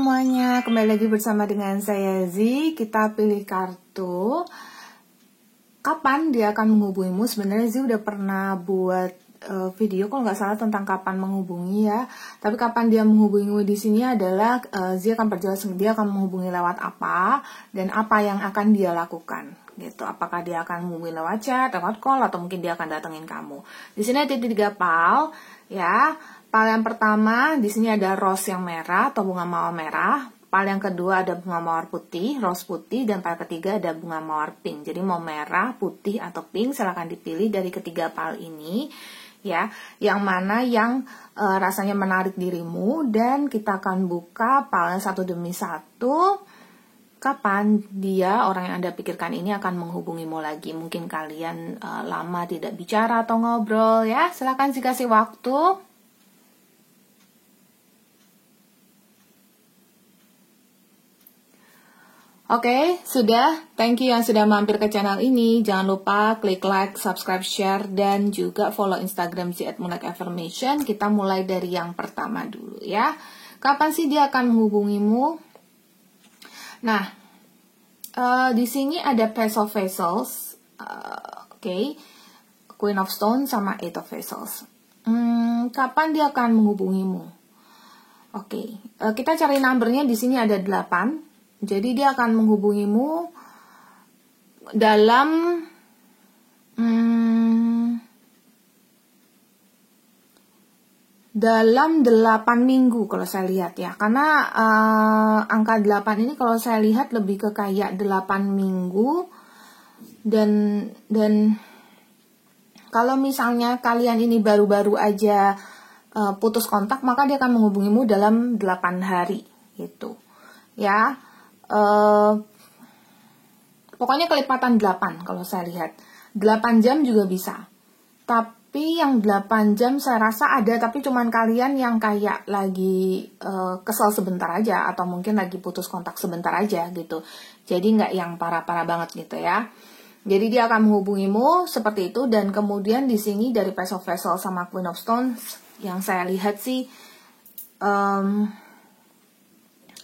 semuanya, kembali lagi bersama dengan saya Z. Kita pilih kartu. Kapan dia akan menghubungimu? Sebenarnya Z udah pernah buat video kalau nggak salah tentang kapan menghubungi ya. Tapi kapan dia menghubungimu di sini adalah Z akan perjelas dia akan menghubungi lewat apa dan apa yang akan dia lakukan. Gitu. Apakah dia akan menghubungi lewat chat, lewat call, atau mungkin dia akan datengin kamu. Di sini ada 3 pal, ya. Pal yang pertama, di sini ada rose yang merah atau bunga mawar merah. Pal yang kedua ada bunga mawar putih, rose putih, dan pal ketiga ada bunga mawar pink. Jadi mau merah, putih, atau pink, silahkan dipilih dari ketiga pal ini, ya. Yang mana yang rasanya menarik dirimu, dan kita akan buka palnya satu demi satu. Kapan dia, orang yang Anda pikirkan ini akan menghubungimu lagi? Mungkin kalian lama tidak bicara atau ngobrol, ya. Silahkan dikasih waktu. Oke, sudah. Thank you yang sudah mampir ke channel ini. Jangan lupa klik like, subscribe, share, dan juga follow Instagram @moonlight_affirmation. Kita mulai dari yang pertama dulu ya. Kapan sih dia akan menghubungimu? Nah, di sini ada Page of Vessels, Queen of Stones sama Eight of Vessels. Kapan dia akan menghubungimu? Kita cari numbernya. Di sini ada 8. Jadi dia akan menghubungimu dalam dalam 8 minggu kalau saya lihat ya. Karena angka 8 ini kalau saya lihat lebih ke kayak 8 minggu. Dan kalau misalnya kalian ini baru-baru aja putus kontak, maka dia akan menghubungimu dalam 8 hari gitu. Ya. Pokoknya kelipatan 8 kalau saya lihat. 8 jam juga bisa. Tapi yang 8 jam saya rasa ada, tapi cuman kalian yang kayak lagi kesel sebentar aja, atau mungkin lagi putus kontak sebentar aja gitu. Jadi nggak yang parah-parah banget gitu ya. Jadi dia akan menghubungimu seperti itu. Dan kemudian di sini dari Page of Vessels sama Queen of Stones, yang saya lihat sih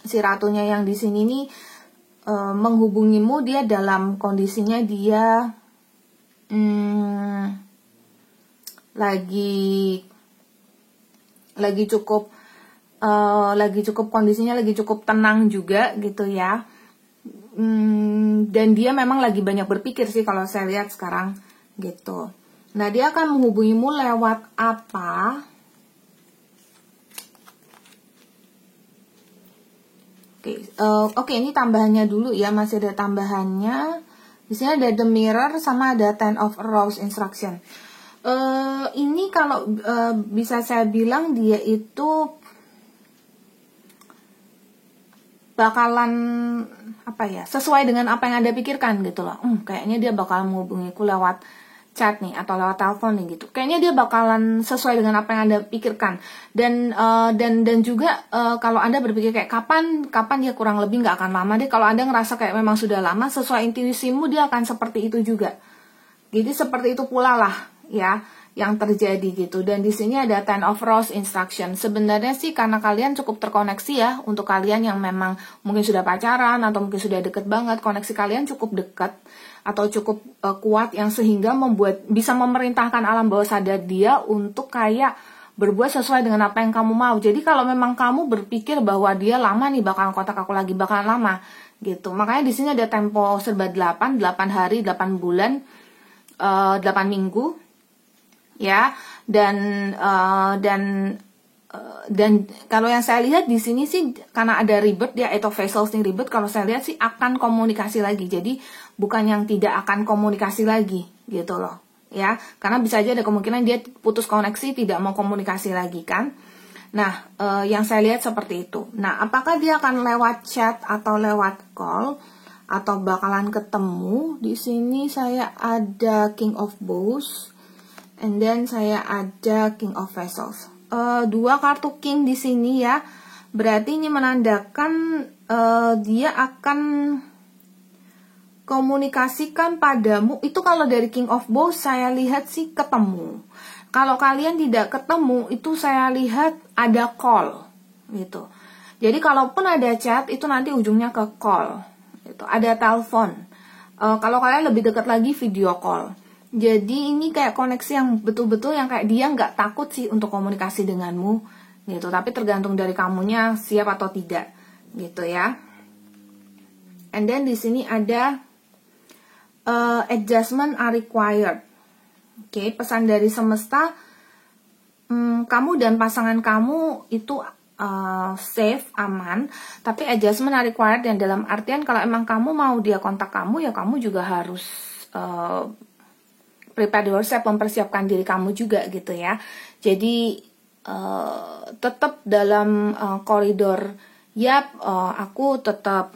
si ratunya yang di sini nih menghubungimu, dia dalam kondisinya dia lagi cukup kondisinya lagi cukup tenang juga gitu ya. Dan dia memang lagi banyak berpikir sih kalau saya lihat sekarang gitu. Nah, dia akan menghubungimu lewat apa? Oke, ini tambahannya dulu ya, masih ada tambahannya. Di sini ada The Mirror sama ada Ten of Rose Instruction. Ini kalau bisa saya bilang dia itu bakalan sesuai dengan apa yang Anda pikirkan gitu loh. Kayaknya dia bakalan menghubungiku lewat chat nih atau lewat telepon nih gitu. Kayaknya dia bakalan sesuai dengan apa yang Anda pikirkan. Dan juga kalau Anda berpikir kayak kapan dia, kurang lebih nggak akan lama deh. Kalau Anda ngerasa kayak memang sudah lama, sesuai intuisimu dia akan seperti itu juga. Jadi seperti itu pula lah ya yang terjadi gitu. Dan di sini ada Ten of Rose Instruction. Sebenarnya sih karena kalian cukup terkoneksi ya, untuk kalian yang memang mungkin sudah pacaran atau mungkin sudah deket banget, koneksi kalian cukup dekat atau cukup kuat yang sehingga bisa memerintahkan alam bawah sadar dia untuk kayak berbuat sesuai dengan apa yang kamu mau. Jadi kalau memang kamu berpikir bahwa dia lama nih bakalan kontak aku lagi, bakalan lama gitu. Makanya di sini ada tempo serba 8 hari, 8 bulan, 8 minggu ya. Dan kalau yang saya lihat di sini sih karena ada rebirth, dia Eight of Vessels nih rebirth, kalau saya lihat sih akan komunikasi lagi. Jadi bukan yang tidak akan komunikasi lagi gitu loh ya. Karena bisa aja ada kemungkinan dia putus koneksi, tidak mau komunikasi lagi kan. Nah, yang saya lihat seperti itu. Nah, apakah dia akan lewat chat atau lewat call atau bakalan ketemu? Di sini saya ada King of Bows and then saya ada King of Vessels. 2 kartu King di sini ya. Berarti ini menandakan dia akan komunikasikan padamu. Itu kalau dari King of Bows saya lihat sih ketemu. Kalau kalian tidak ketemu, itu saya lihat ada call gitu. Jadi kalaupun ada chat itu nanti ujungnya ke call. Gitu. Ada telepon. Kalau kalian lebih dekat lagi video call. Jadi ini kayak koneksi yang betul-betul yang kayak dia nggak takut sih untuk komunikasi denganmu gitu. Tapi tergantung dari kamunya siap atau tidak gitu ya. And then di sini ada adjustment are required. Oke, pesan dari semesta, kamu dan pasangan kamu itu safe, aman, tapi adjustment are required yang dalam artian kalau emang kamu mau dia kontak kamu, ya kamu juga harus prepare yourself, mempersiapkan diri kamu juga gitu ya. Jadi tetap dalam koridor, aku tetap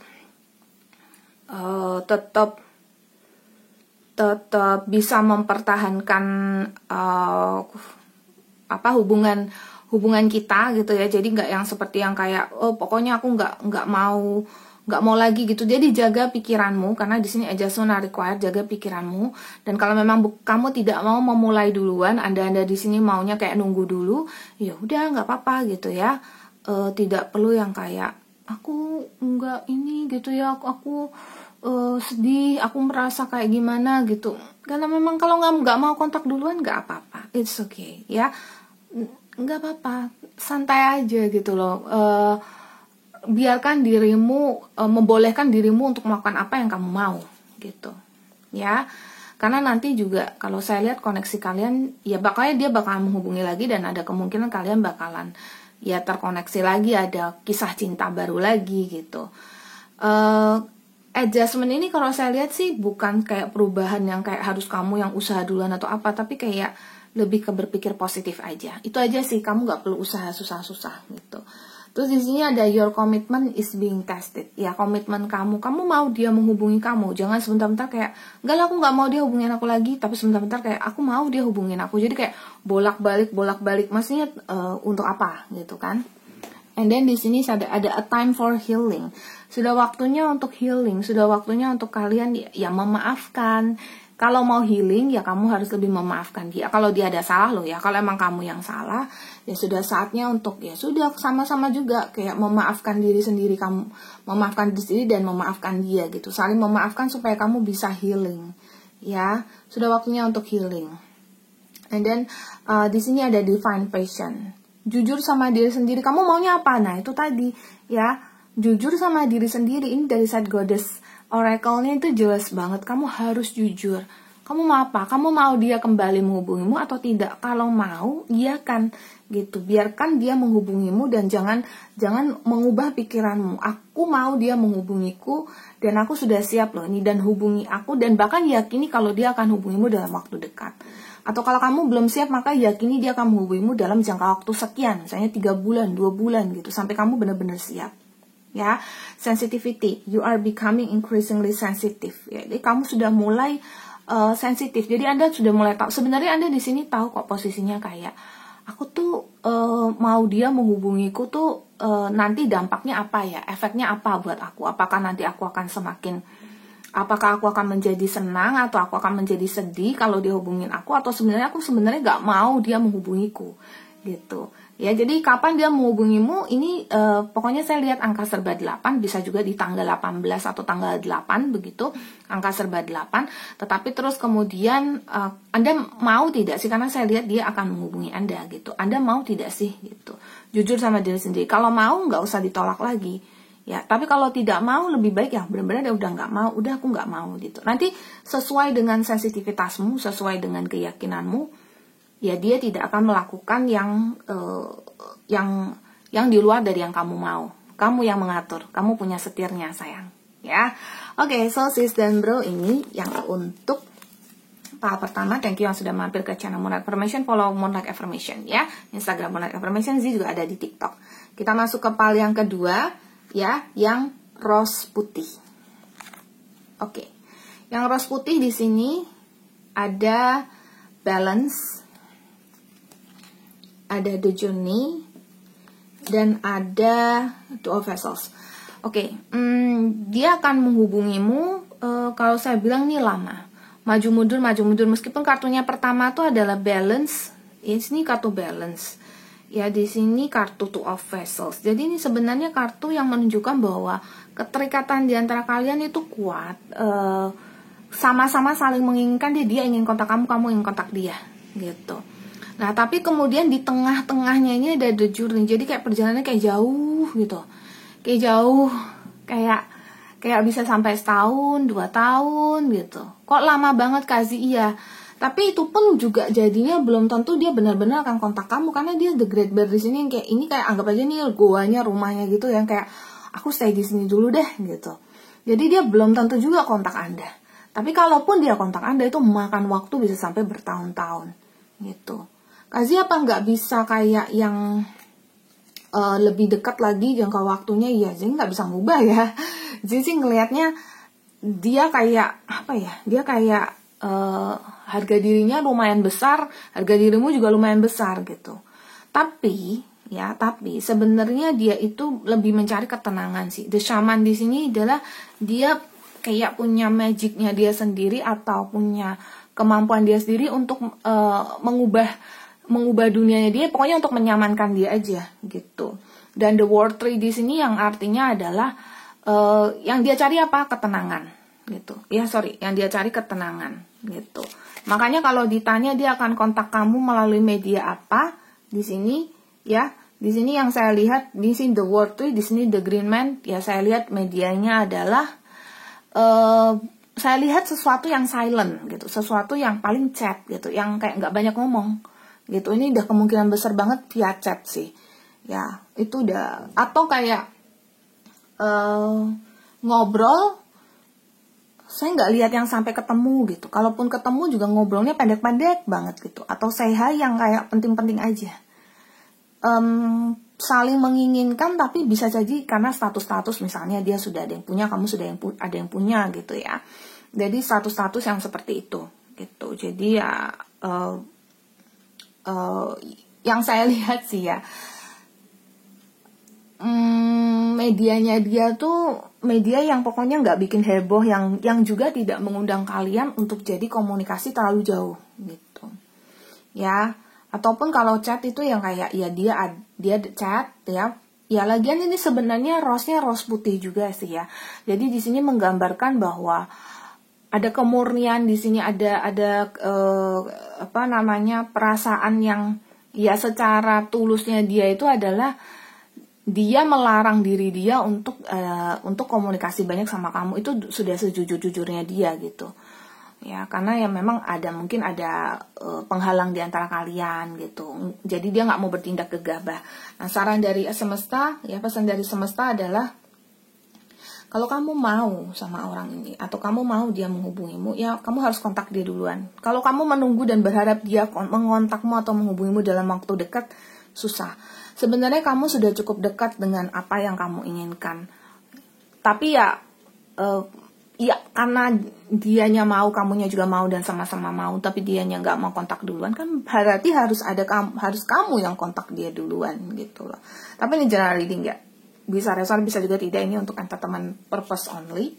bisa mempertahankan hubungan kita gitu ya. Jadi nggak yang seperti yang kayak pokoknya aku nggak mau lagi gitu. Jadi jaga pikiranmu, karena di sini adjustment are required, jaga pikiranmu. Dan kalau memang kamu tidak mau memulai duluan, anda di sini maunya kayak nunggu dulu, ya udah nggak apa-apa gitu ya. Tidak perlu yang kayak aku nggak ini gitu ya, aku sedih, aku merasa kayak gimana gitu. Karena memang kalau nggak mau kontak duluan nggak apa-apa, it's okay ya. Nggak apa-apa, santai aja gitu loh. Biarkan dirimu, membolehkan dirimu untuk melakukan apa yang kamu mau gitu ya. Karena nanti juga kalau saya lihat koneksi kalian, ya dia bakalan menghubungi lagi, dan ada kemungkinan kalian bakalan ya terkoneksi lagi, ada kisah cinta baru lagi gitu. Adjustment ini kalau saya lihat sih bukan kayak perubahan yang kayak harus kamu yang usaha duluan atau apa, tapi kayak lebih ke berpikir positif aja. Itu aja sih, kamu nggak perlu usaha susah-susah gitu. Terus di sini ada your commitment is being tested. Ya, komitmen kamu mau dia menghubungi kamu. Jangan sebentar-bentar kayak enggak lah, aku nggak mau dia hubungin aku lagi, tapi sebentar-bentar kayak aku mau dia hubungin aku. Jadi kayak bolak-balik, maksudnya untuk apa gitu kan? And then di sini ada a time for healing. Sudah waktunya untuk healing, sudah waktunya untuk kalian ya memaafkan. Kalau mau healing, ya kamu harus lebih memaafkan dia. Kalau dia ada salah loh ya, kalau emang kamu yang salah, ya sudah saatnya untuk ya sudah sama-sama juga kayak memaafkan diri sendiri, kamu memaafkan diri sendiri dan memaafkan dia gitu. Saling memaafkan supaya kamu bisa healing. Ya, sudah waktunya untuk healing. And then di sini ada divine passion. Jujur sama diri sendiri, kamu maunya apa? Nah, itu tadi ya, jujur sama diri sendiri. Ini dari side goddess oracle-nya itu jelas banget, kamu harus jujur. Kamu mau apa? Kamu mau dia kembali menghubungimu atau tidak? Kalau mau, iya kan gitu. Biarkan dia menghubungimu dan jangan mengubah pikiranmu. Aku mau dia menghubungiku dan aku sudah siap loh ini, dan hubungi aku, dan bahkan yakini kalau dia akan hubungimu dalam waktu dekat. Atau kalau kamu belum siap, maka yakini dia akan menghubungimu dalam jangka waktu sekian, misalnya 3 bulan, 2 bulan gitu, sampai kamu benar-benar siap. Ya, sensitivity, you are becoming increasingly sensitive. Ya, jadi kamu sudah mulai sensitif. Jadi Anda sudah mulai tahu. Sebenarnya Anda di sini tahu kok posisinya kayak aku tuh mau dia menghubungiku tuh nanti dampaknya apa ya, efeknya apa buat aku? Apakah nanti aku akan apakah aku akan menjadi senang atau aku akan menjadi sedih kalau dia hubungin aku, atau sebenarnya aku nggak mau dia menghubungiku gitu. Ya, jadi kapan dia menghubungimu ini pokoknya saya lihat angka serba 8, bisa juga di tanggal 18 atau tanggal 8 begitu, angka serba 8. Tetapi terus kemudian Anda mau tidak sih, karena saya lihat dia akan menghubungi Anda gitu. Anda mau tidak sih gitu. Jujur sama diri sendiri. Kalau mau nggak usah ditolak lagi. Ya, tapi kalau tidak mau lebih baik ya benar-benar udah nggak mau, udah aku nggak mau gitu. Nanti sesuai dengan sensitivitasmu, sesuai dengan keyakinanmu, ya dia tidak akan melakukan yang di luar dari yang kamu mau. Kamu yang mengatur, kamu punya setirnya sayang. Ya, oke, so sis dan bro, ini yang untuk tahap pertama. Thank you yang sudah mampir ke channel Moonlight Affirmation, follow Moonlight Affirmation ya, Instagram Moonlight Affirmation, Z juga ada di TikTok. Kita masuk ke pile yang kedua ya, yang rose putih. Oke, yang rose putih di sini ada balance, ada the journey, dan ada two of vessels. Oke, dia akan menghubungimu. Kalau saya bilang nih lama, maju mundur. Meskipun kartunya pertama tuh adalah balance, ini kartu balance. Ya, di sini kartu Two of Vessels. Jadi ini sebenarnya kartu yang menunjukkan bahwa keterikatan di antara kalian itu kuat. Sama-sama saling menginginkan, dia ingin kontak kamu, kamu ingin kontak dia, gitu. Nah, tapi kemudian di tengah-tengahnya ini ada the journey. Jadi kayak perjalanannya kayak jauh gitu. Kayak jauh, kayak bisa sampai setahun, 2 tahun gitu. Kok lama banget kasih? Iya. Tapi itu pun juga jadinya belum tentu dia benar-benar akan kontak kamu, karena dia the Great Bear di sini kayak ini, kayak anggap aja nih goanya, rumahnya gitu, yang kayak aku stay di sini dulu deh gitu. Jadi dia belum tentu juga kontak Anda. Tapi kalaupun dia kontak Anda itu makan waktu bisa sampai bertahun-tahun gitu. Kasih apa nggak bisa kayak yang lebih dekat lagi jangka waktunya? Ya, jadi nggak bisa ngubah ya. Jadi sih ngelihatnya dia kayak apa ya? Dia kayak harga dirinya lumayan besar, harga dirimu juga lumayan besar gitu. Tapi sebenarnya dia itu lebih mencari ketenangan sih. The Shaman di sini adalah dia kayak punya magicnya dia sendiri atau punya kemampuan dia sendiri untuk mengubah dunianya dia, pokoknya untuk menyamankan dia aja gitu. Dan the World Tree di sini yang artinya adalah yang dia cari apa? Ketenangan gitu. Yang dia cari ketenangan gitu. Makanya kalau ditanya dia akan kontak kamu melalui media apa di sini ya. Di sini yang saya lihat di sini the World Tree, di sini the Green Man, ya saya lihat medianya adalah saya lihat sesuatu yang silent gitu, sesuatu yang paling chat gitu, yang kayak nggak banyak ngomong gitu. Ini udah kemungkinan besar banget via chat sih. Ya, itu udah, atau kayak ngobrol. Saya nggak lihat yang sampai ketemu gitu. Kalaupun ketemu juga ngobrolnya pendek-pendek banget gitu. Atau say hi yang kayak penting-penting aja. Saling menginginkan, tapi bisa jadi karena status-status, misalnya dia sudah ada yang punya, kamu sudah ada yang punya gitu ya. Jadi status-status yang seperti itu gitu. Jadi ya yang saya lihat sih ya, medianya dia tuh media yang pokoknya nggak bikin heboh, yang juga tidak mengundang kalian untuk jadi komunikasi terlalu jauh gitu ya. Ataupun kalau chat itu yang kayak ya dia chat ya lagian ini sebenarnya rose-nya rose putih juga sih ya. Jadi di sini menggambarkan bahwa ada kemurnian di sini, ada perasaan yang ya secara tulusnya dia itu adalah dia melarang diri dia untuk komunikasi banyak sama kamu. Itu sudah sejujur-jujurnya dia gitu ya, karena ya memang mungkin ada penghalang di antara kalian gitu. Jadi dia nggak mau bertindak gegabah. Nah, saran dari semesta ya, pesan dari semesta adalah kalau kamu mau sama orang ini atau kamu mau dia menghubungimu, ya kamu harus kontak dia duluan. Kalau kamu menunggu dan berharap dia mengontakmu atau menghubungimu dalam waktu dekat, susah. Sebenarnya kamu sudah cukup dekat dengan apa yang kamu inginkan. Tapi ya karena dianya mau, kamunya juga mau, dan sama-sama mau, tapi dianya nggak mau kontak duluan, kan berarti harus kamu yang kontak dia duluan gitu loh. Tapi ini general reading ya. Bisa resor, bisa juga tidak. Ini untuk entertainment purpose only.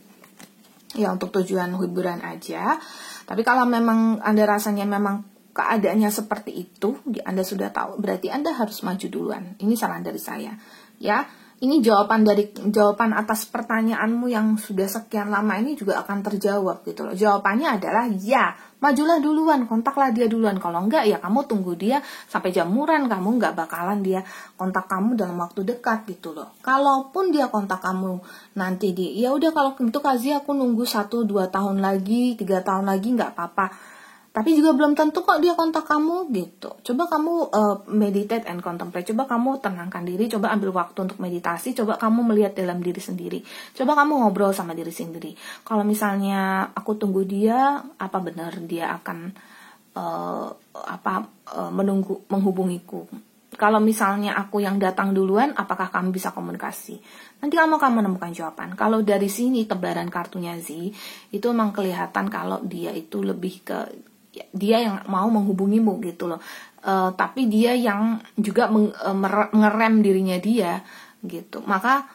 Ya, untuk tujuan hiburan aja. Tapi kalau memang Anda rasanya memang keadaannya seperti itu, Anda sudah tahu, berarti Anda harus maju duluan. Ini saran dari saya. Ya, ini jawaban atas pertanyaanmu yang sudah sekian lama ini juga akan terjawab gitu loh. Jawabannya adalah ya, majulah duluan, kontaklah dia duluan. Kalau enggak ya kamu tunggu dia sampai jamuran, kamu nggak bakalan dia kontak kamu dalam waktu dekat gitu loh. Kalaupun dia kontak kamu nanti ya udah, kalau gitu Kazi aku nunggu 1-2 tahun lagi, 3 tahun lagi nggak apa-apa. Tapi juga belum tentu kok dia kontak kamu gitu. Coba kamu meditate and contemplate. Coba kamu tenangkan diri. Coba ambil waktu untuk meditasi. Coba kamu melihat dalam diri sendiri. Coba kamu ngobrol sama diri sendiri. Kalau misalnya aku tunggu dia, apa benar dia akan menghubungiku? Kalau misalnya aku yang datang duluan, apakah kamu bisa komunikasi? Nanti kamu akan menemukan jawaban. Kalau dari sini tebaran kartunya Z, itu memang kelihatan kalau dia itu lebih ke dia yang mau menghubungimu gitu loh. Tapi dia yang juga ngerem dirinya dia gitu. Maka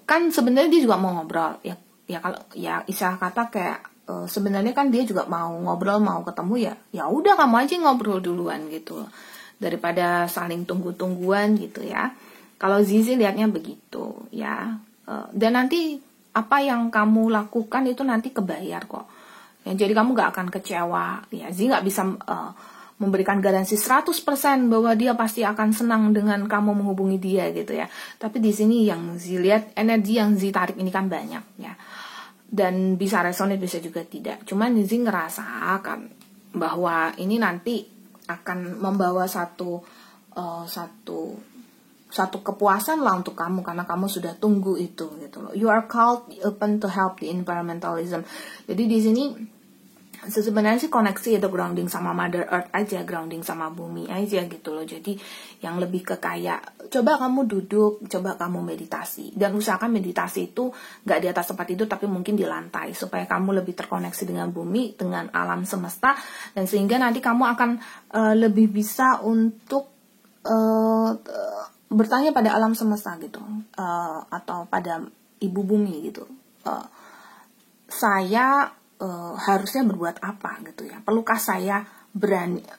kan sebenarnya dia juga mau ngobrol ya kalau ya istilah kata kayak sebenarnya kan dia juga mau ngobrol, mau ketemu ya udah kamu aja ngobrol duluan gitu loh. daripada saling tunggu-tungguan gitu ya. Kalau Zizi lihatnya begitu ya. Dan nanti apa yang kamu lakukan itu nanti kebayar kok. Ya, jadi kamu gak akan kecewa. Ya, Zizi gak bisa memberikan garansi 100% bahwa dia pasti akan senang dengan kamu menghubungi dia gitu ya. Tapi di sini yang Zizi lihat, energi yang Zizi tarik ini kan banyak ya. Dan bisa resonate, bisa juga tidak. Cuman Zizi ngerasakan bahwa ini nanti akan membawa satu kepuasan lah untuk kamu, karena kamu sudah tunggu itu gitu loh. You are called open to help the environmentalism. Jadi di sini sebenarnya sih koneksi atau grounding sama Mother Earth aja, grounding sama bumi aja gitu loh. Jadi yang lebih ke kayak coba kamu duduk, coba kamu meditasi, dan usahakan meditasi itu gak di atas tempat tidur tapi mungkin di lantai, supaya kamu lebih terkoneksi dengan bumi, dengan alam semesta, dan sehingga nanti kamu akan lebih bisa untuk bertanya pada alam semesta gitu, atau pada ibu bumi gitu. Saya harusnya berbuat apa gitu ya? Perlukah saya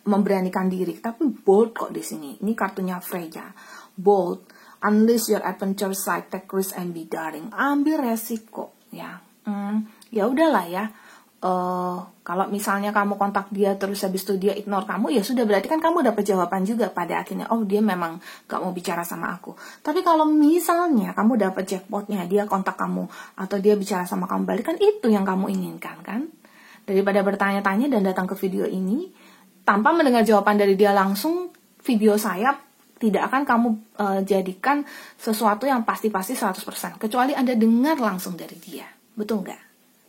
memberanikan diri? Tapi bold kok di sini. Ini kartunya Freya. Bold, unleash your adventure side, take risk and be daring. Ambil resiko ya. Ya udahlah ya. Kalau misalnya kamu kontak dia terus habis itu dia ignore kamu, ya sudah, berarti kan kamu dapat jawaban juga pada akhirnya. Oh, dia memang gak mau bicara sama aku. Tapi kalau misalnya kamu dapat jackpotnya, dia kontak kamu atau dia bicara sama kamu balik, kan itu yang kamu inginkan kan? Daripada bertanya-tanya dan datang ke video ini tanpa mendengar jawaban dari dia langsung, video saya tidak akan kamu jadikan sesuatu yang pasti-pasti 100%, kecuali Anda dengar langsung dari dia. Betul nggak?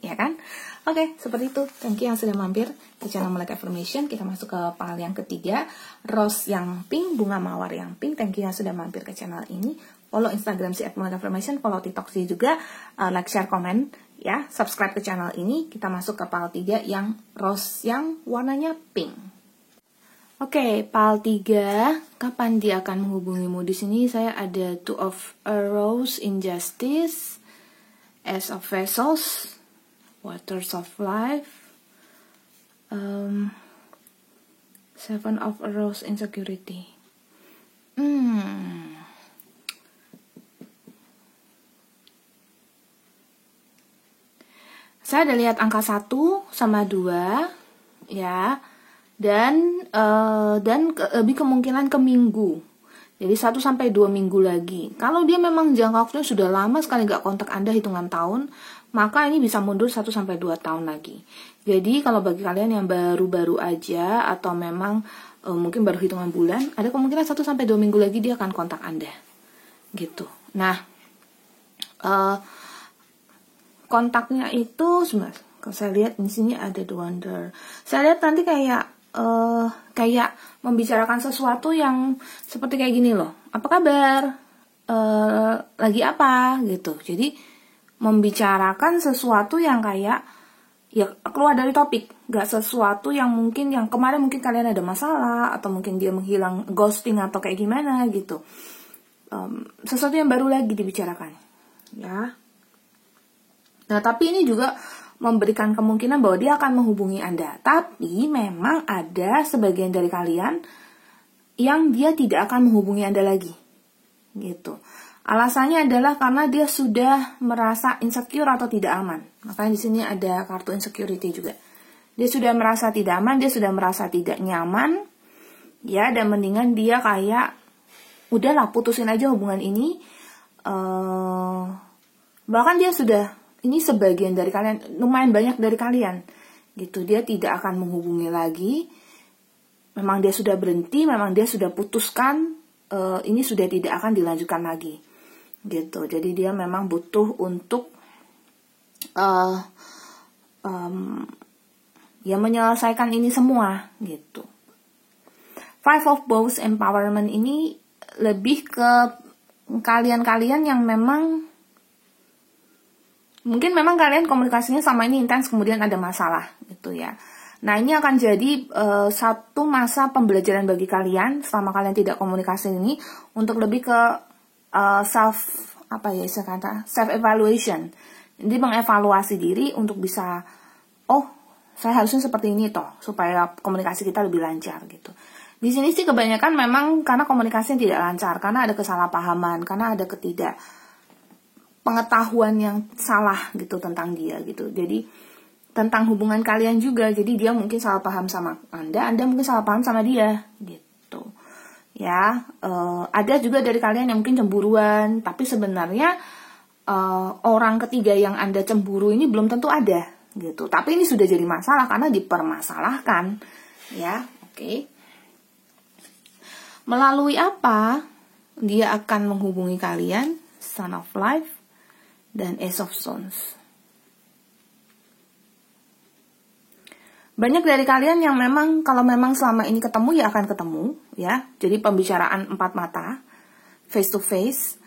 Ya kan? Oke, seperti itu. Thank you yang sudah mampir ke channel Melek Affirmation. Kita masuk ke pile yang ketiga, rose yang pink, bunga mawar yang pink. Thank you yang sudah mampir ke channel ini. Follow Instagram si @Melek Affirmation, follow TikTok si juga, like, share, komen ya, subscribe ke channel ini. Kita masuk ke pile 3 yang rose yang warnanya pink. Oke, pile 3, kapan dia akan menghubungimu? Di sini saya ada Two of Arrows, Injustice, Ace of Vessels, Waters of Life, Seven of Arrows, Insecurity. Saya ada lihat angka 1 sama 2 ya, dan lebih kemungkinan ke minggu. Jadi 1 sampai 2 minggu lagi. Kalau dia memang jangka waktunya sudah lama sekali gak kontak Anda, hitungan tahun, maka ini bisa mundur 1 sampai 2 tahun lagi. Jadi kalau bagi kalian yang baru-baru aja atau memang mungkin baru hitungan bulan, ada kemungkinan 1 sampai 2 minggu lagi dia akan kontak Anda. Gitu. Nah, kontaknya itu sebenarnya kalau saya lihat di sini ada The Wonder. Saya lihat nanti kayak membicarakan sesuatu yang seperti kayak gini loh. Apa kabar? Lagi apa? Gitu. Jadi membicarakan sesuatu yang kayak ya keluar dari topik, gak sesuatu yang mungkin yang kemarin mungkin kalian ada masalah atau mungkin dia menghilang, ghosting atau kayak gimana gitu. Sesuatu yang baru lagi dibicarakan ya. Nah, tapi ini juga memberikan kemungkinan bahwa dia akan menghubungi Anda. Tapi memang ada sebagian dari kalian yang dia tidak akan menghubungi Anda lagi gitu. Alasannya adalah karena dia sudah merasa insecure atau tidak aman. Makanya di sini ada kartu insecurity juga. Dia sudah merasa tidak aman, dia sudah merasa tidak nyaman, ya, dan mendingan dia kayak udahlah putusin aja hubungan ini. Bahkan dia sudah, ini sebagian dari kalian, lumayan banyak dari kalian, gitu. Dia tidak akan menghubungi lagi. Memang dia sudah berhenti, memang dia sudah putuskan, ini sudah tidak akan dilanjutkan lagi. Gitu. Jadi dia memang butuh untuk ya menyelesaikan ini semua gitu. Five of Bows empowerment ini lebih ke kalian-kalian yang memang mungkin memang kalian komunikasinya sama ini intens, kemudian ada masalah gitu ya. Nah, ini akan jadi satu masa pembelajaran bagi kalian selama kalian tidak komunikasi ini, untuk lebih ke self evaluation. Jadi mengevaluasi diri untuk bisa, oh, saya harusnya seperti ini toh, supaya komunikasi kita lebih lancar gitu. Di sini sih kebanyakan memang karena komunikasi yang tidak lancar, karena ada kesalahpahaman, karena ada pengetahuan yang salah gitu tentang dia gitu. Jadi tentang hubungan kalian juga. Jadi dia mungkin salah paham sama Anda mungkin salah paham sama dia gitu. Ya, ada juga dari kalian yang mungkin cemburuan, tapi sebenarnya orang ketiga yang Anda cemburu ini belum tentu ada gitu. Tapi ini sudah jadi masalah karena dipermasalahkan. Ya, oke. Melalui apa dia akan menghubungi kalian? Sun of Life dan Ace of Stones. Banyak dari kalian yang memang kalau memang selama ini ketemu ya akan ketemu ya. Jadi pembicaraan 4 mata, face to face.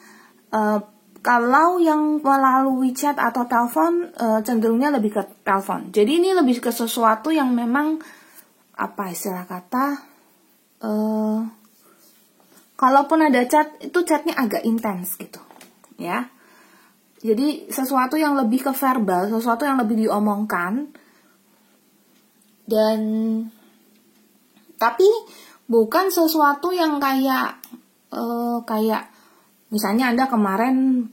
Kalau yang melalui chat atau telepon cenderungnya lebih ke telepon. Jadi ini lebih ke sesuatu yang memang apa istilah kata kalaupun ada chat, itu chatnya agak intens gitu, ya. Jadi sesuatu yang lebih ke verbal, sesuatu yang lebih diomongkan, dan tapi bukan sesuatu yang kayak misalnya Anda kemarin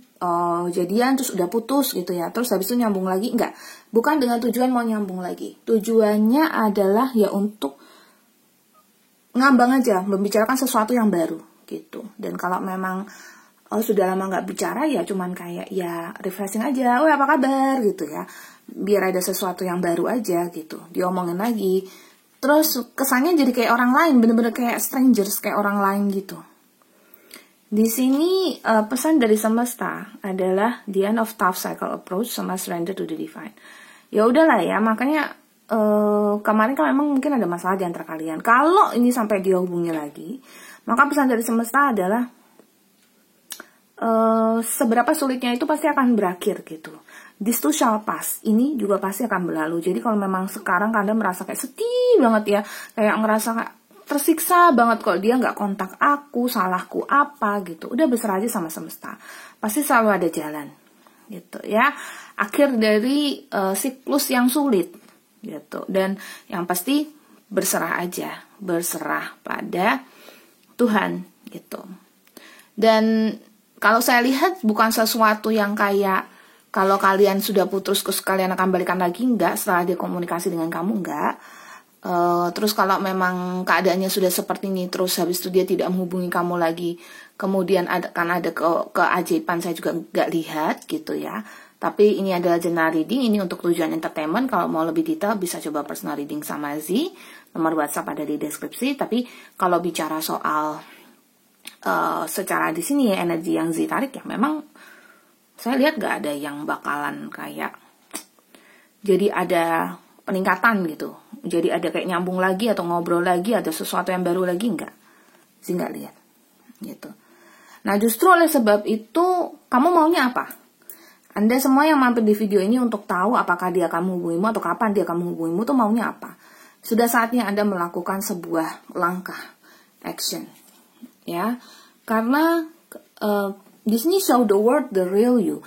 jadian terus udah putus gitu ya, terus habis itu nyambung lagi, enggak. Bukan dengan tujuan mau nyambung lagi. Tujuannya adalah ya untuk ngambang aja, membicarakan sesuatu yang baru gitu. Dan kalau memang sudah lama nggak bicara ya cuman kayak ya refreshing aja, oh apa kabar gitu ya, biar ada sesuatu yang baru aja gitu, diomongin lagi. Terus kesannya jadi kayak orang lain, bener-bener kayak strangers, kayak orang lain gitu. Di sini pesan dari semesta adalah the end of tough cycle approach sama surrender to the divine. Ya udahlah ya, makanya kemarin kan memang mungkin ada masalah di antara kalian. Kalau ini sampai dia hubungi lagi, maka pesan dari semesta adalah seberapa sulitnya itu pasti akan berakhir gitu. This too shall pass. Ini juga pasti akan berlalu. Jadi kalau memang sekarang kalian merasa kayak sedih banget ya, kayak ngerasa kayak tersiksa banget kalau dia nggak kontak aku, salahku apa gitu. Udah berserah aja sama semesta. Pasti selalu ada jalan gitu ya. Akhir dari siklus yang sulit gitu. Dan yang pasti berserah aja, berserah pada Tuhan gitu. Dan kalau saya lihat bukan sesuatu yang kayak kalau kalian sudah putus terus kalian akan balikan lagi, enggak, setelah dia komunikasi dengan kamu, enggak. Terus kalau memang keadaannya sudah seperti ini, terus habis itu dia tidak menghubungi kamu lagi, kemudian akan ada keajaiban, saya juga enggak lihat gitu ya. Tapi ini adalah general reading, ini untuk tujuan entertainment. Kalau mau lebih detail bisa coba personal reading sama Z. Nomor WhatsApp ada di deskripsi. Tapi kalau bicara soal secara di sini ya energi yang Z tarik ya memang saya lihat gak ada yang bakalan kayak jadi ada peningkatan gitu. Jadi ada kayak nyambung lagi atau ngobrol lagi, ada sesuatu yang baru lagi, enggak. Z nggak lihat gitu. Nah justru oleh sebab itu kamu maunya apa? Anda semua yang mampir di video ini untuk tahu apakah dia akan menghubungimu atau kapan dia akan menghubungimu tuh maunya apa. Sudah saatnya Anda melakukan sebuah langkah action. Ya, karena di sini show the world the real you.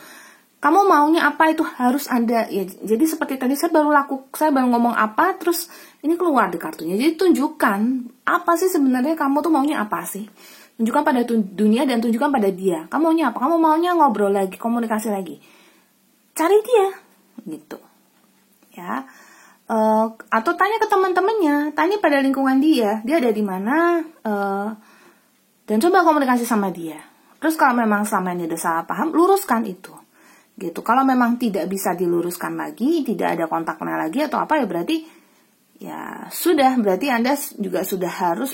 Kamu maunya apa itu harus ada ya. Jadi seperti tadi saya baru ngomong apa, terus ini keluar di kartunya. Jadi tunjukkan apa sih sebenarnya kamu tuh maunya apa sih. Tunjukkan pada dunia dan tunjukkan pada dia. Kamu maunya apa? Kamu maunya ngobrol lagi, komunikasi lagi. Cari dia, gitu. Ya. Atau tanya ke teman-temannya, tanya pada lingkungan dia ada di mana, dan coba komunikasi sama dia. Terus kalau memang selama ini ada salah paham, luruskan itu, gitu. Kalau memang tidak bisa diluruskan lagi, tidak ada kontaknya lagi atau apa ya berarti ya sudah, berarti Anda juga sudah harus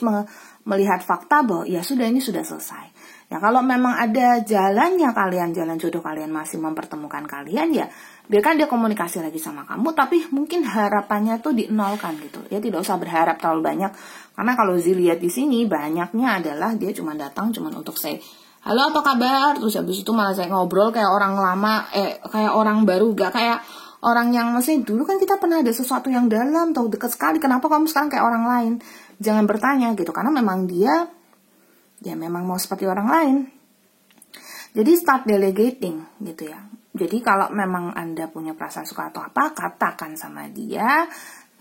melihat fakta bahwa ya sudah, ini sudah selesai. Ya kalau memang ada jalannya kalian, jalan jodoh kalian masih mempertemukan kalian, ya biarkan dia komunikasi lagi sama kamu, tapi mungkin harapannya tuh dinolkan gitu. Ya tidak usah berharap terlalu banyak, karena kalau Z lihat di sini banyaknya adalah dia cuma datang cuma untuk say halo apa kabar, terus habis itu malah saya ngobrol kayak orang lama, kayak orang baru, gak kayak orang yang masih dulu kan kita pernah ada sesuatu yang dalam, tahu dekat sekali, kenapa kamu sekarang kayak orang lain? Jangan bertanya gitu, karena memang dia memang mau seperti orang lain. Jadi start delegating gitu ya. Jadi kalau memang Anda punya perasaan suka atau apa, katakan sama dia,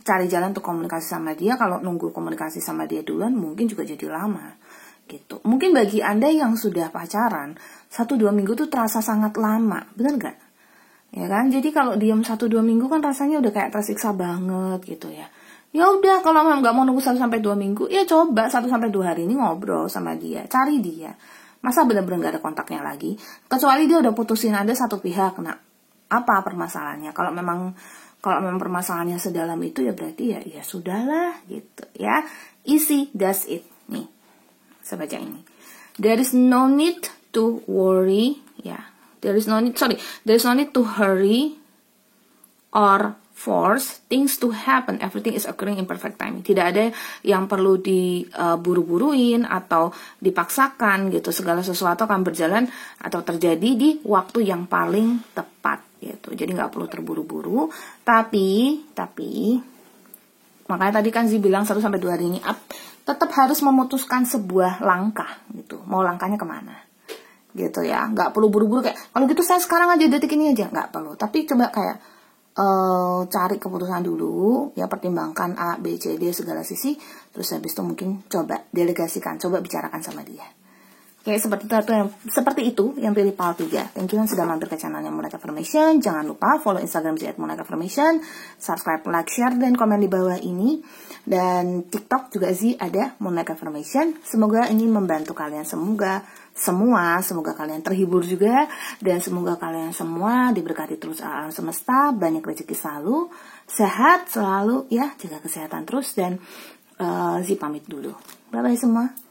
cari jalan untuk komunikasi sama dia. Kalau nunggu komunikasi sama dia duluan mungkin juga jadi lama gitu. Mungkin bagi Anda yang sudah pacaran 1-2 minggu tuh terasa sangat lama, bener gak? Ya kan, jadi kalau diam 1-2 minggu kan rasanya udah kayak tersiksa banget gitu ya. Ya udah, kalau memang nggak mau nunggu 1-2 minggu, ya coba 1-2 hari ini ngobrol sama dia, cari dia. Masa bener-bener nggak ada kontaknya lagi? Kecuali dia udah putusin Anda satu pihak. Nah, apa permasalahannya? Kalau memang permasalahannya sedalam itu ya berarti ya sudahlah gitu ya. Easy, that's it. Nih, saya baca ini. There is no need to worry, ya. There is no need to hurry or force things to happen. Everything is occurring in perfect timing. Tidak ada yang perlu diburu-buruin atau dipaksakan gitu. Segala sesuatu akan berjalan atau terjadi di waktu yang paling tepat gitu. Jadi nggak perlu terburu-buru. Tapi makanya tadi kan Zee bilang 1-2 hari ini tetap harus memutuskan sebuah langkah gitu. Mau langkahnya kemana? Gitu ya. Nggak perlu buru-buru kayak kalau gitu saya sekarang aja, detik ini aja, nggak perlu. Tapi coba kayak cari keputusan dulu ya, pertimbangkan A, B, C, D segala sisi, terus habis itu mungkin coba delegasikan, coba bicarakan sama dia. Oke, seperti itu yang pilih PAL 3. Thank you yang sudah mampir ke channelnya Monica Affirmation. Jangan lupa follow Instagram @monica_affirmation, subscribe, like, share, dan komen di bawah ini. Dan TikTok juga ada Monica Affirmation. Semoga ini membantu kalian semoga kalian terhibur juga, dan semoga kalian semua diberkati terus alam semesta, banyak rezeki selalu, sehat selalu ya, jaga kesehatan terus, dan Zee pamit dulu. Bye bye semua.